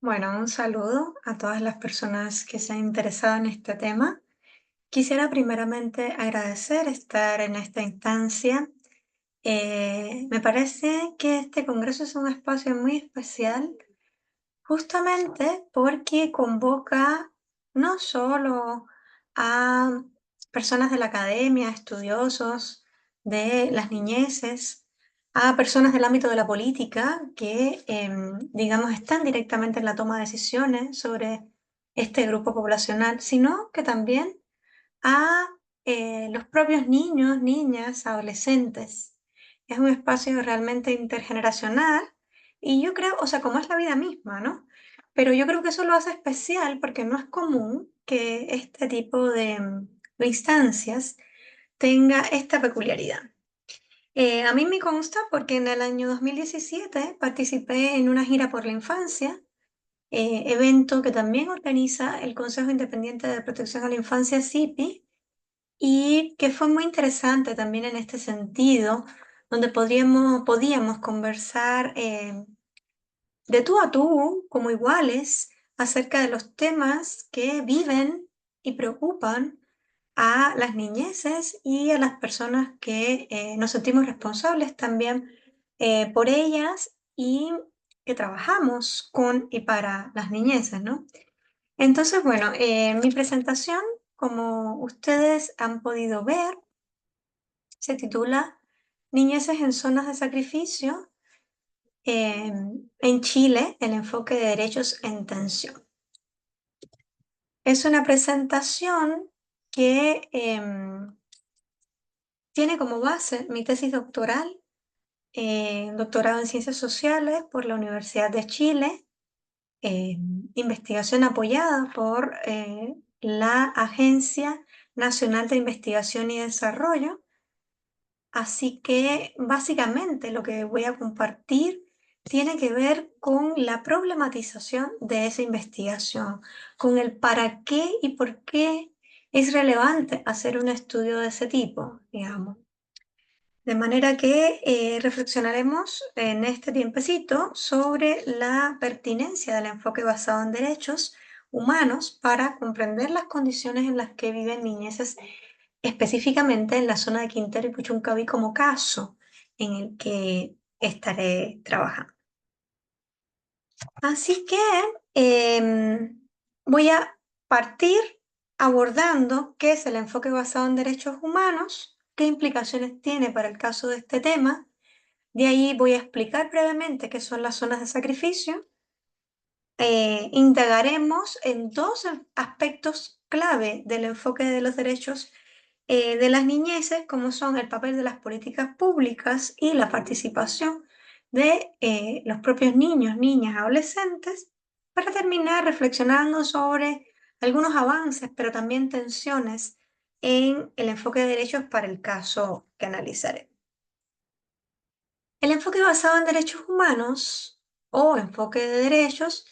Bueno, un saludo a todas las personas que se han interesado en este tema. Quisiera primeramente agradecer estar en esta instancia. Me parece que este congreso es un espacio muy especial, justamente porque convoca no solo a personas de la academia, estudiosos de las niñeces, a personas del ámbito de la política que, digamos, están directamente en la toma de decisiones sobre este grupo poblacional, sino que también a los propios niños, niñas, adolescentes. Es un espacio realmente intergeneracional y yo creo, o sea, como es la vida misma, ¿no? Pero yo creo que eso lo hace especial porque no es común que este tipo de instancias tenga esta peculiaridad. A mí me consta porque en el año 2017 participé en una gira por la infancia, evento que también organiza el Consejo Independiente de Protección a la Infancia, CIPI, y que fue muy interesante también en este sentido, donde podíamos conversar de tú a tú, como iguales, acerca de los temas que viven y preocupan a las niñeces y a las personas que nos sentimos responsables también por ellas y que trabajamos con y para las niñeces, ¿no? Entonces, bueno, mi presentación, como ustedes han podido ver, se titula Niñeces en zonas de sacrificio, en Chile, el enfoque de derechos en tensión. Es una presentación que tiene como base mi tesis doctoral, doctorado en Ciencias Sociales por la Universidad de Chile, eh, investigación apoyada por la Agencia Nacional de Investigación y Desarrollo. Así que básicamente lo que voy a compartir tiene que ver con la problematización de esa investigación, con el para qué y por qué es relevante hacer un estudio de ese tipo, digamos. De manera que reflexionaremos en este tiempecito sobre la pertinencia del enfoque basado en derechos humanos para comprender las condiciones en las que viven niñeces, específicamente en la zona de Quintero y Puchuncaví como caso en el que estaré trabajando. Así que voy a partir abordando qué es el enfoque basado en derechos humanos, qué implicaciones tiene para el caso de este tema. De ahí voy a explicar brevemente qué son las zonas de sacrificio. Indagaremos en dos aspectos clave del enfoque de los derechos de las niñeces, como son el papel de las políticas públicas y la participación de los propios niños, niñas, adolescentes, para terminar reflexionando sobre algunos avances, pero también tensiones en el enfoque de derechos para el caso que analizaré. El enfoque basado en derechos humanos o enfoque de derechos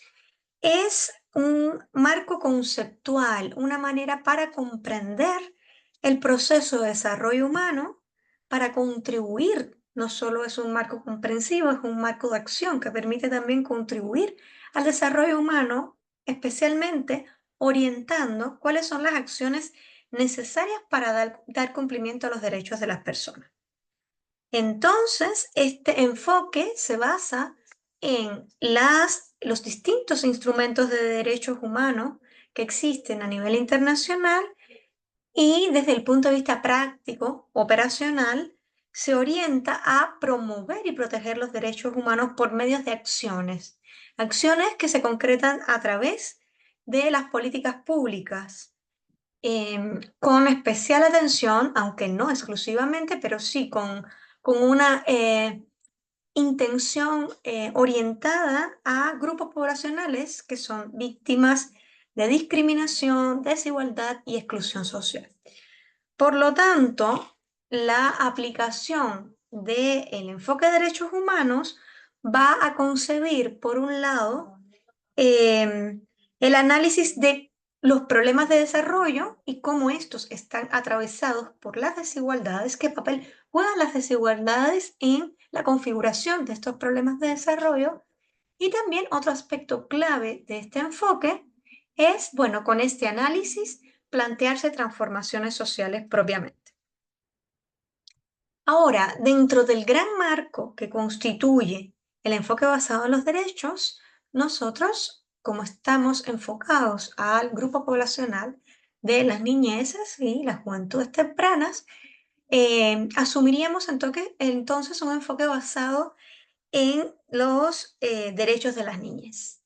es un marco conceptual, una manera para comprender el proceso de desarrollo humano, para contribuir. No solo es un marco comprensivo, es un marco de acción que permite también contribuir al desarrollo humano, especialmente orientando cuáles son las acciones necesarias para dar cumplimiento a los derechos de las personas. Entonces, este enfoque se basa en los distintos instrumentos de derechos humanos que existen a nivel internacional y desde el punto de vista práctico, operacional, se orienta a promover y proteger los derechos humanos por medios de acciones, acciones que se concretan a través de las políticas públicas, con especial atención, aunque no exclusivamente, pero sí con una intención orientada a grupos poblacionales que son víctimas de discriminación, desigualdad y exclusión social. Por lo tanto, la aplicación del enfoque de derechos humanos va a concebir, por un lado, el análisis de los problemas de desarrollo y cómo estos están atravesados por las desigualdades, qué papel juegan las desigualdades en la configuración de estos problemas de desarrollo Y también otro aspecto clave de este enfoque es, bueno, con este análisis, plantearse transformaciones sociales propiamente. Ahora, dentro del gran marco que constituye el enfoque basado en los derechos, nosotros, como estamos enfocados al grupo poblacional de las niñeces y las juventudes tempranas, asumiríamos entonces un enfoque basado en los derechos de las niñas.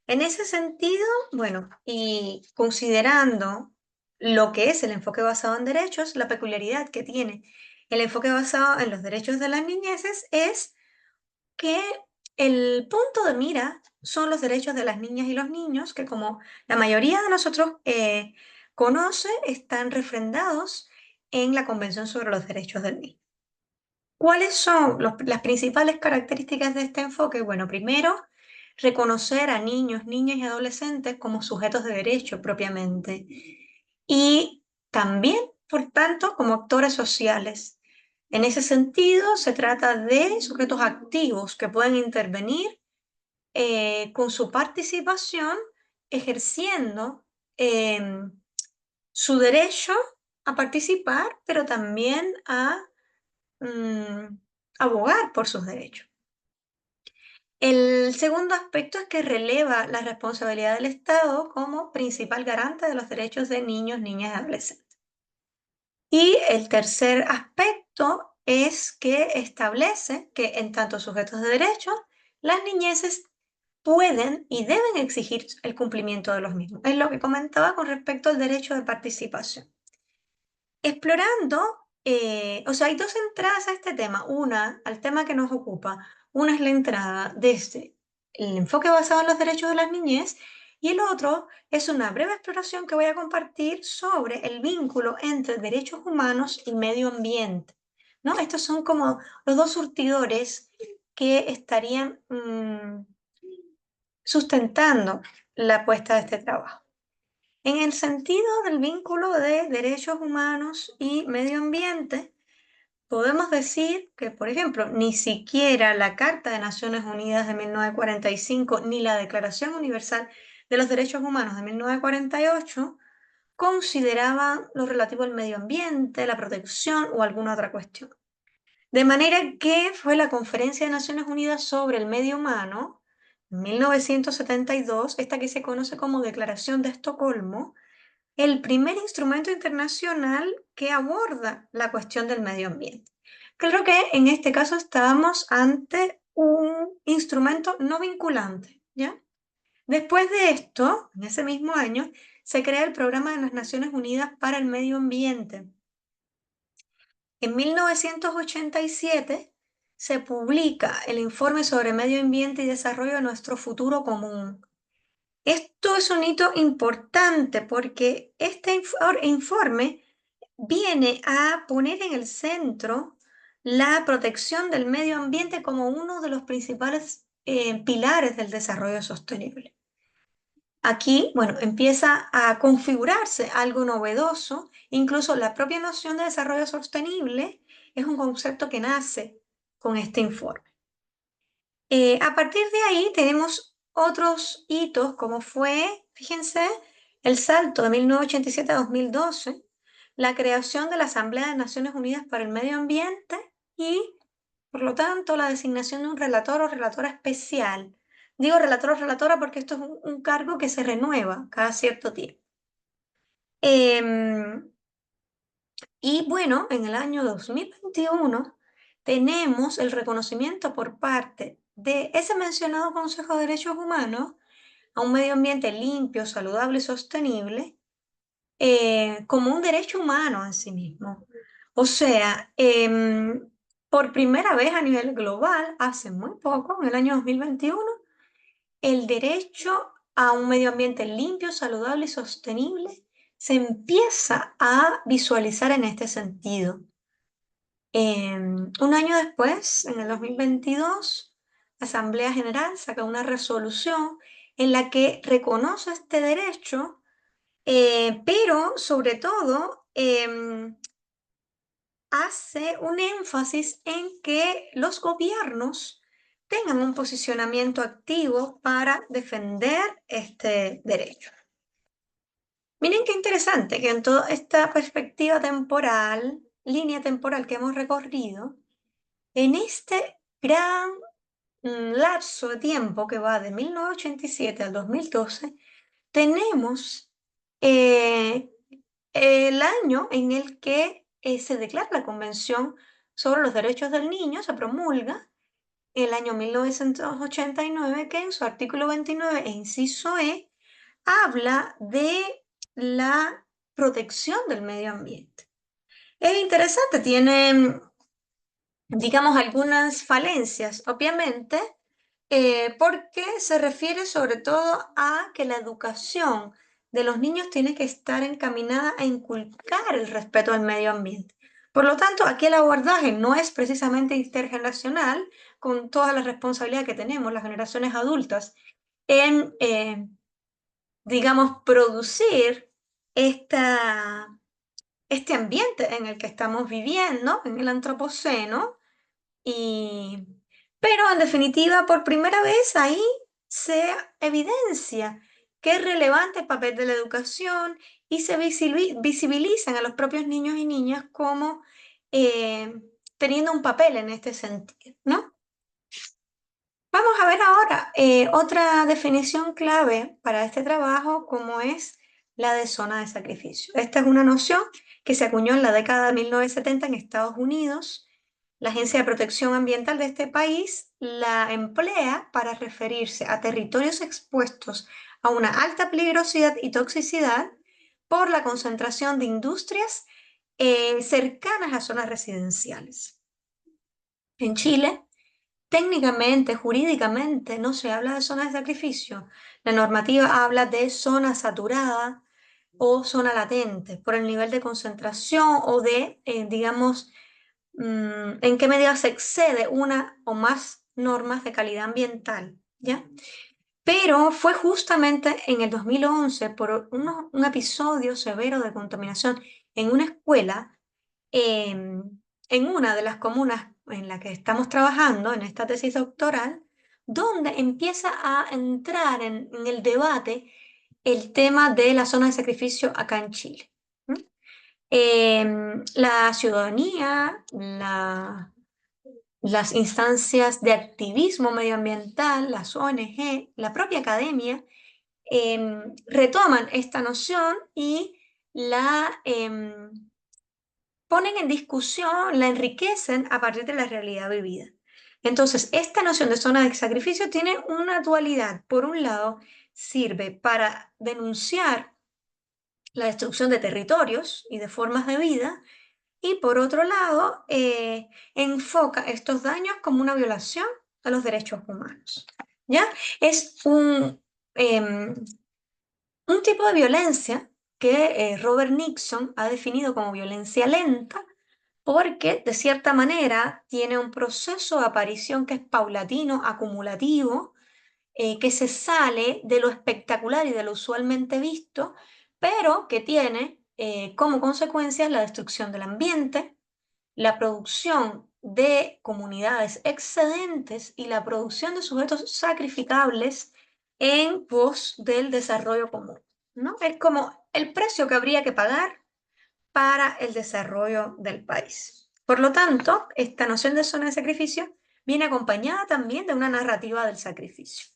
En ese sentido, bueno, y considerando lo que es el enfoque basado en derechos, la peculiaridad que tiene el enfoque basado en los derechos de las niñeces es que el punto de mira son los derechos de las niñas y los niños, que como la mayoría de nosotros conoce, están refrendados en la Convención sobre los Derechos del Niño. ¿Cuáles son las principales características de este enfoque? Bueno, primero, reconocer a niños, niñas y adolescentes como sujetos de derecho propiamente y también, por tanto, como actores sociales. En ese sentido, se trata de sujetos activos que pueden intervenir con su participación, ejerciendo em, su derecho a participar, pero también a mm, abogar por sus derechos. El segundo aspecto es que releva la responsabilidad del Estado como principal garante de los derechos de niños, niñas y adolescentes. Y el tercer aspecto es que establece que en tanto sujetos de derechos, las niñeces pueden y deben exigir el cumplimiento de los mismos. Es lo que comentaba con respecto al derecho de participación. Explorando, o sea, hay dos entradas a este tema. Una, al tema que nos ocupa. Una es la entrada desde el enfoque basado en los derechos de las niñez y el otro es una breve exploración que voy a compartir sobre el vínculo entre derechos humanos y medio ambiente, ¿no? Estos son como los dos surtidores que estarían sustentando la apuesta de este trabajo. En el sentido del vínculo de derechos humanos y medio ambiente, podemos decir que, por ejemplo, ni siquiera la Carta de Naciones Unidas de 1945 ni la Declaración Universal de los Derechos Humanos de 1948 consideraban lo relativo al medio ambiente, la protección o alguna otra cuestión. De manera que fue la Conferencia de Naciones Unidas sobre el Medio Humano, en 1972, esta que se conoce como Declaración de Estocolmo, el primer instrumento internacional que aborda la cuestión del medio ambiente. Creo que en este caso estábamos ante un instrumento no vinculante, ¿ya? Después de esto, en ese mismo año, se crea el Programa de las Naciones Unidas para el Medio Ambiente. En 1987 se publica el Informe sobre Medio Ambiente y Desarrollo de Nuestro Futuro Común. Esto es un hito importante porque este informe viene a poner en el centro la protección del medio ambiente como uno de los principales pilares del desarrollo sostenible. Aquí, bueno, empieza a configurarse algo novedoso, incluso la propia noción de desarrollo sostenible es un concepto que nace con este informe. A partir de ahí tenemos otros hitos, como fue, fíjense, el salto de 1987 a 2012, la creación de la Asamblea de Naciones Unidas para el Medio Ambiente y, por lo tanto, la designación de un relator o relatora especial. Digo relator o relatora porque esto es un cargo que se renueva cada cierto tiempo. Em, y bueno, en el año 2021 tenemos el reconocimiento por parte de ese mencionado Consejo de Derechos Humanos a un medio ambiente limpio, saludable y sostenible como un derecho humano en sí mismo. O sea, por primera vez a nivel global, hace muy poco, en el año 2021, el derecho a un medio ambiente limpio, saludable y sostenible se empieza a visualizar en este sentido. Un año después, en el 2022, la Asamblea General saca una resolución en la que reconoce este derecho, pero sobre todo hace un énfasis en que los gobiernos tengan un posicionamiento activo para defender este derecho. Miren qué interesante que en toda esta perspectiva temporal, línea temporal que hemos recorrido, en este gran lapso de tiempo que va de 1987 al 2012, tenemos eh, el año en el que se declara la Convención sobre los Derechos del Niño, se promulga el año 1989, que en su artículo 29 e inciso E habla de la protección del medio ambiente. Es interesante, tiene, digamos, algunas falencias, obviamente, porque se refiere sobre todo a que la educación de los niños tiene que estar encaminada a inculcar el respeto al medio ambiente. Por lo tanto, aquí el abordaje no es precisamente intergeneracional, con toda la responsabilidad que tenemos las generaciones adultas en, digamos, producir este ambiente en el que estamos viviendo, en el antropoceno, y, pero en definitiva, por primera vez ahí se evidencia que es relevante el papel de la educación y se visibilizan a los propios niños y niñas como eh, teniendo un papel en este sentido, ¿no? Vamos a ver ahora otra definición clave para este trabajo, como es la de zona de sacrificio. Esta es una noción que se acuñó en la década de 1970 en Estados Unidos. La Agencia de Protección Ambiental de este país la emplea para referirse a territorios expuestos a una alta peligrosidad y toxicidad por la concentración de industrias cercanas a zonas residenciales. En Chile, técnicamente, jurídicamente, no se habla de zona de sacrificio. La normativa habla de zona saturada o zona latente por el nivel de concentración o de, digamos, en qué medida se excede una o más normas de calidad ambiental, ¿ya? Pero fue justamente en el 2011, por un episodio severo de contaminación en una escuela, en una de las comunas en la que estamos trabajando, en esta tesis doctoral, donde empieza a entrar en el debate el tema de la zona de sacrificio acá en Chile. La ciudadanía, las instancias de activismo medioambiental, las ONG, la propia academia, retoman esta noción y la ponen en discusión, la enriquecen a partir de la realidad vivida. Entonces, esta noción de zona de sacrificio tiene una dualidad. Por un lado, sirve para denunciar la destrucción de territorios y de formas de vida, y por otro lado, enfoca estos daños como una violación a los derechos humanos. ¿Ya? Es un tipo de violencia que Robert Nixon ha definido como violencia lenta porque, de cierta manera, tiene un proceso de aparición que es paulatino, acumulativo, que se sale de lo espectacular y de lo usualmente visto, pero que tiene como consecuencia la destrucción del ambiente, la producción de comunidades excedentes y la producción de sujetos sacrificables en pos del desarrollo común, ¿no? Es como el precio que habría que pagar para el desarrollo del país. Por lo tanto, esta noción de zona de sacrificio viene acompañada también de una narrativa del sacrificio.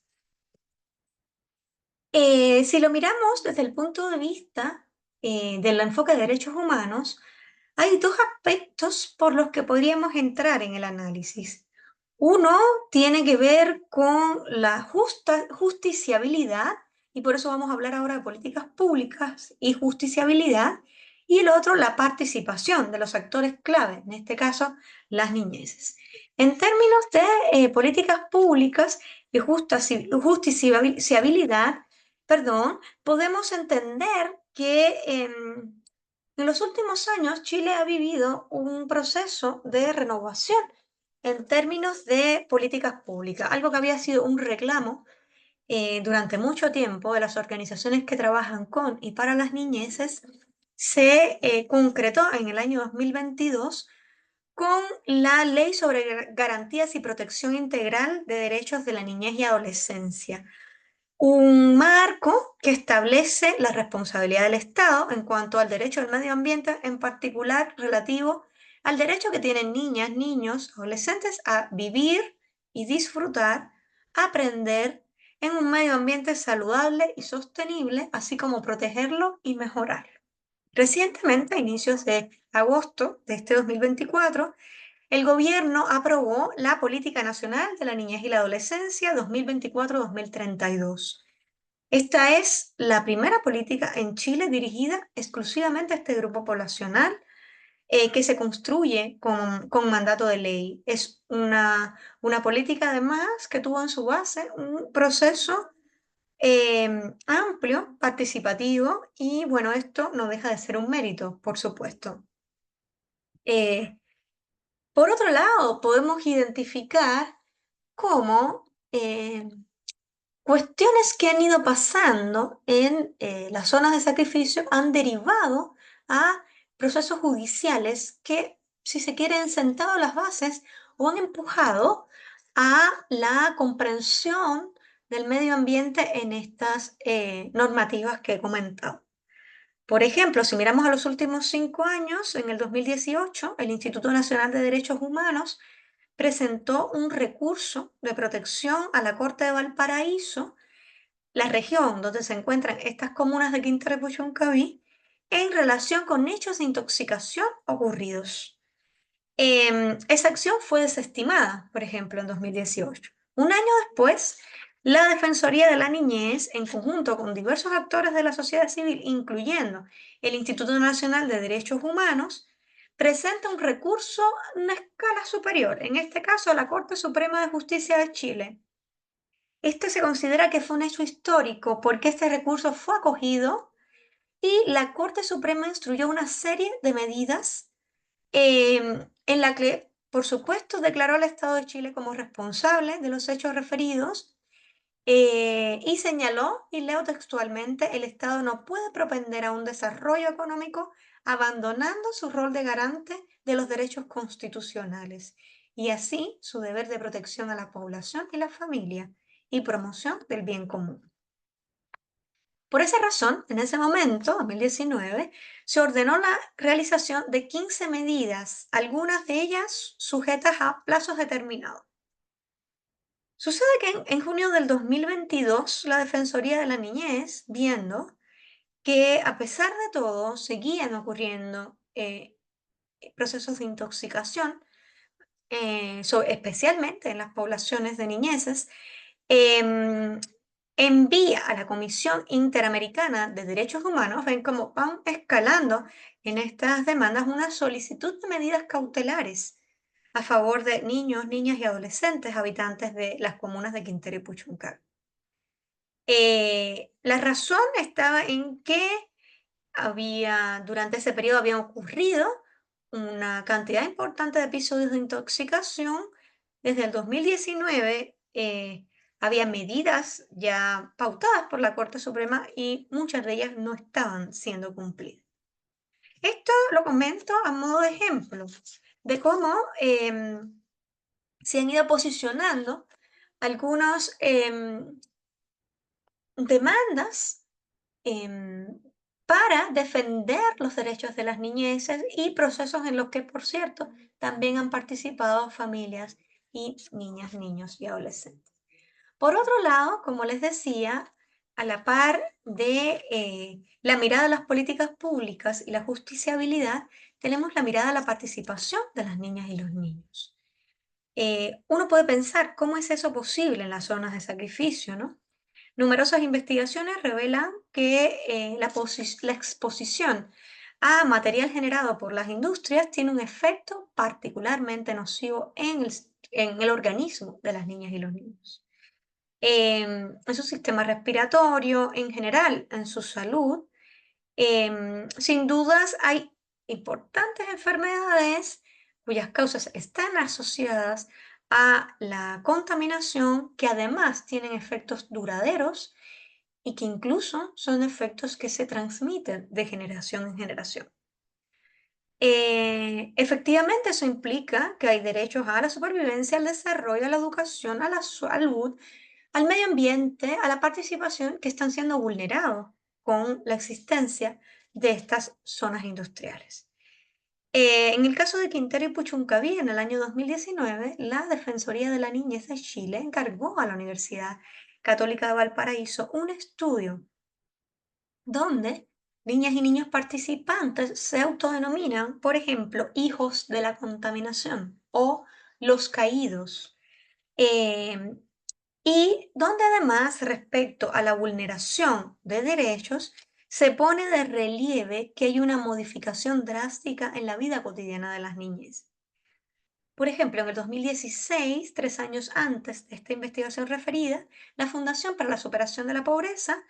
Si lo miramos desde el punto de vista del enfoque de derechos humanos, hay dos aspectos por los que podríamos entrar en el análisis. Uno tiene que ver con la justiciabilidad, y por eso vamos a hablar ahora de políticas públicas y justiciabilidad, y el otro, la participación de los actores clave, en este caso, las niñeces. En términos de políticas públicas y justiciabilidad, perdón, podemos entender que en los últimos años Chile ha vivido un proceso de renovación en términos de políticas públicas, algo que había sido un reclamo durante mucho tiempo de las organizaciones que trabajan con y para las niñeces, se concretó en el año 2022 con la Ley sobre Garantías y Protección Integral de Derechos de la Niñez y Adolescencia, un marco que establece la responsabilidad del Estado en cuanto al derecho al medio ambiente, en particular relativo al derecho que tienen niñas, niños, adolescentes a vivir y disfrutar, aprender en un medio ambiente saludable y sostenible, así como protegerlo y mejorarlo. Recientemente, a inicios de agosto de este 2024, el gobierno aprobó la Política Nacional de la Niñez y la Adolescencia 2024-2032. Esta es la primera política en Chile dirigida exclusivamente a este grupo poblacional, que se construye con mandato de ley. Es una política además que tuvo en su base un proceso amplio, participativo, y bueno, esto no deja de ser un mérito, por supuesto. Eh, por otro lado, podemos identificar cómo cuestiones que han ido pasando en las zonas de sacrificio han derivado a procesos judiciales que, si se quiere, han sentado las bases o han empujado a la comprensión del medio ambiente en estas normativas que he comentado. Por ejemplo, si miramos a los últimos 5 años, en el 2018, el Instituto Nacional de Derechos Humanos presentó un recurso de protección a la Corte de Valparaíso, la región donde se encuentran estas comunas de Quintero y Puchuncaví, en relación con hechos de intoxicación ocurridos. Esa acción fue desestimada, por ejemplo, en 2018. Un año después, la Defensoría de la Niñez, en conjunto con diversos actores de la sociedad civil, incluyendo el Instituto Nacional de Derechos Humanos, presenta un recurso a una escala superior, en este caso a la Corte Suprema de Justicia de Chile. Este se considera que fue un hecho histórico porque este recurso fue acogido y la Corte Suprema instruyó una serie de medidas, en la que, por supuesto, declaró al Estado de Chile como responsable de los hechos referidos, y señaló, y leo textualmente: el Estado no puede propender a un desarrollo económico abandonando su rol de garante de los derechos constitucionales y así su deber de protección a la población y la familia y promoción del bien común. Por esa razón, en ese momento, 2019, se ordenó la realización de 15 medidas, algunas de ellas sujetas a plazos determinados. Sucede que en junio del 2022, la Defensoría de la Niñez, viendo que a pesar de todo seguían ocurriendo procesos de intoxicación, especialmente en las poblaciones de niñeces, em, envía a la Comisión Interamericana de Derechos Humanos, ven cómo van escalando en estas demandas, una solicitud de medidas cautelares a favor de niños, niñas y adolescentes habitantes de las comunas de Quintero y Puchuncaví. La razón estaba en que durante ese periodo habían ocurrido una cantidad importante de episodios de intoxicación. Desde el 2019 había medidas ya pautadas por la Corte Suprema y muchas de ellas no estaban siendo cumplidas. Esto lo comento a modo de ejemplo de cómo se han ido posicionando algunas demandas em, para defender los derechos de las niñeces y procesos en los que, por cierto, también han participado familias y niñas, niños y adolescentes. Por otro lado, como les decía, a la par de la mirada a las políticas públicas y la justiciabilidad, tenemos la mirada a la participación de las niñas y los niños. Uno puede pensar, ¿cómo es eso posible en las zonas de sacrificio, no? Numerosas investigaciones revelan que la exposición a material generado por las industrias tiene un efecto particularmente nocivo en el organismo de las niñas y los niños. En su sistema respiratorio, en general, en su salud. Sin dudas, hay importantes enfermedades cuyas causas están asociadas a la contaminación, que además tienen efectos duraderos y que incluso son efectos que se transmiten de generación en generación. Efectivamente, eso implica que hay derechos a la supervivencia, al desarrollo, a la educación, a la salud, al medio ambiente, a la participación, que están siendo vulnerados con la existencia de estas zonas industriales. En el caso de Quintero y Puchuncaví, en el año 2019, la Defensoría de la Niñez de Chile encargó a la Universidad Católica de Valparaíso un estudio donde niñas y niños participantes se autodenominan, por ejemplo, hijos de la contaminación o los caídos. Em, y donde además, respecto a la vulneración de derechos, se pone de relieve que hay una modificación drástica en la vida cotidiana de las niñas. Por ejemplo, en el 2016, 3 años antes de esta investigación referida, la Fundación para la Superación de la Pobreza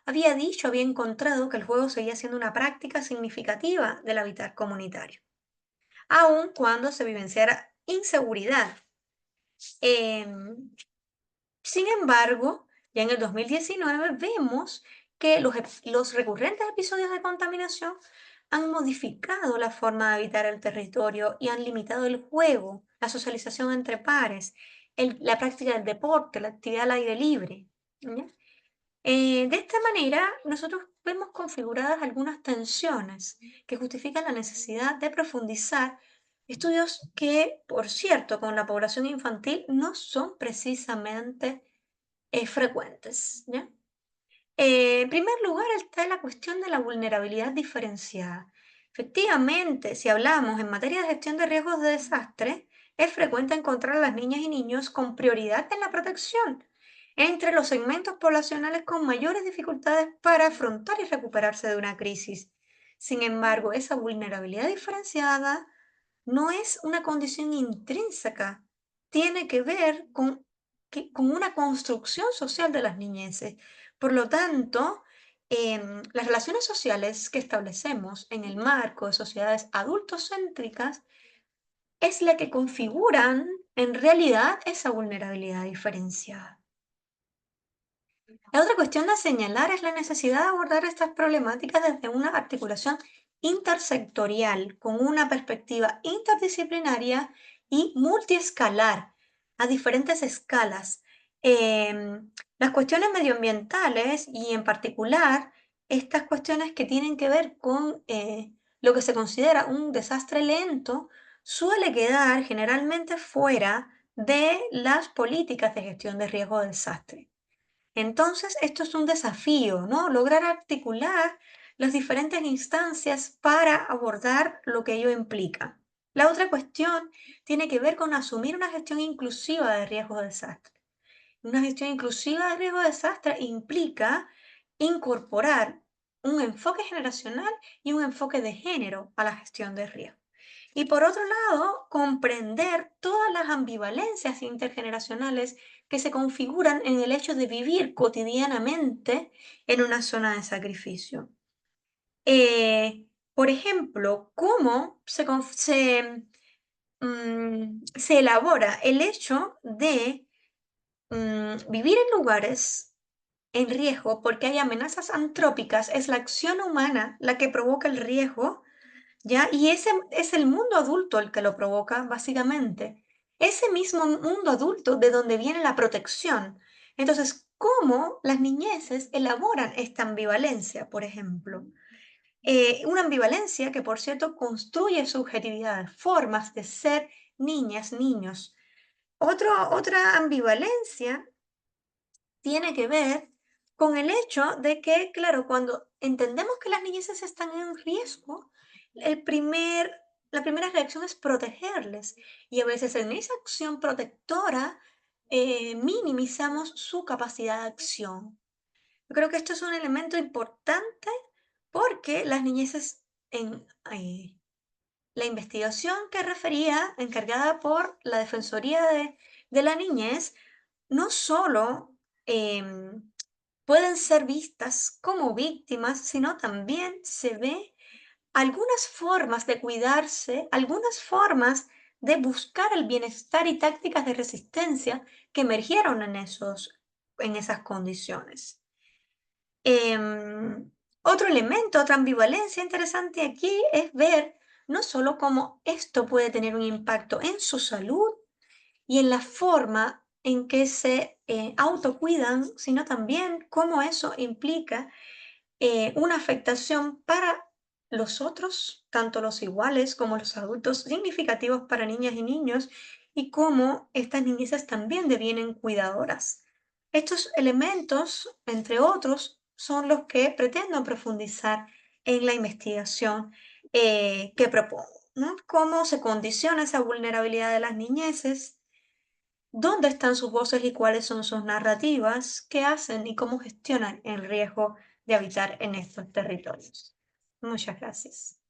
había encontrado que el juego seguía siendo una práctica significativa del hábitat comunitario, aun cuando se vivenciara inseguridad. Em, Sin embargo, ya en el 2019 vemos que los recurrentes episodios de contaminación han modificado la forma de habitar el territorio y han limitado el juego, la socialización entre pares, la práctica del deporte, la actividad al aire libre. ¿Ya? De esta manera, nosotros vemos configuradas algunas tensiones que justifican la necesidad de profundizar estudios que, por cierto, con la población infantil no son precisamente frecuentes, ¿ya? En primer lugar está la cuestión de la vulnerabilidad diferenciada. Efectivamente, si hablamos en materia de gestión de riesgos de desastre, es frecuente encontrar a las niñas y niños con prioridad en la protección, entre los segmentos poblacionales con mayores dificultades para afrontar y recuperarse de una crisis. Sin embargo, esa vulnerabilidad diferenciada no es una condición intrínseca, tiene que ver con una construcción social de las niñeces. Por lo tanto, las relaciones sociales que establecemos en el marco de sociedades adultocéntricas es la que configuran en realidad esa vulnerabilidad diferenciada. La otra cuestión a señalar es la necesidad de abordar estas problemáticas desde una articulación intersectorial, con una perspectiva interdisciplinaria y multiescalar, a diferentes escalas. Las cuestiones medioambientales y en particular estas cuestiones que tienen que ver con lo que se considera un desastre lento, suele quedar generalmente fuera de las políticas de gestión de riesgo de desastre. Entonces, esto es un desafío, ¿no? Lograr articular las diferentes instancias para abordar lo que ello implica. La otra cuestión tiene que ver con asumir una gestión inclusiva de riesgo de desastre. Una gestión inclusiva de riesgo de desastre implica incorporar un enfoque generacional y un enfoque de género a la gestión de riesgo. Y por otro lado, comprender todas las ambivalencias intergeneracionales que se configuran en el hecho de vivir cotidianamente en una zona de sacrificio. Por ejemplo, cómo se elabora el hecho de vivir en lugares en riesgo porque hay amenazas antrópicas, es la acción humana la que provoca el riesgo, ¿ya? Y ese es el mundo adulto el que lo provoca, básicamente. Ese mismo mundo adulto de donde viene la protección. Entonces, ¿cómo las niñeces elaboran esta ambivalencia, por ejemplo? Una ambivalencia que, por cierto, construye subjetividades, formas de ser niñas, niños. Otra ambivalencia tiene que ver con el hecho de que, claro, cuando entendemos que las niñeces están en riesgo, la primera reacción es protegerles. Y a veces en esa acción protectora minimizamos su capacidad de acción. Yo creo que esto es un elemento importante porque las niñeces en la investigación que refería, encargada por la Defensoría de la Niñez, no solo pueden ser vistas como víctimas, sino también se ve algunas formas de cuidarse, algunas formas de buscar el bienestar y tácticas de resistencia que emergieron en esas condiciones. Otro elemento, otra ambivalencia interesante aquí es ver no solo cómo esto puede tener un impacto en su salud y en la forma en que se autocuidan, sino también cómo eso implica una afectación para los otros, tanto los iguales como los adultos, significativos para niñas y niños, y cómo estas niñezas también devienen cuidadoras. Estos elementos, entre otros, son los que pretendo profundizar en la investigación que propongo, ¿no? Cómo se condiciona esa vulnerabilidad de las niñeces, dónde están sus voces y cuáles son sus narrativas, qué hacen y cómo gestionan el riesgo de habitar en estos territorios. Muchas gracias.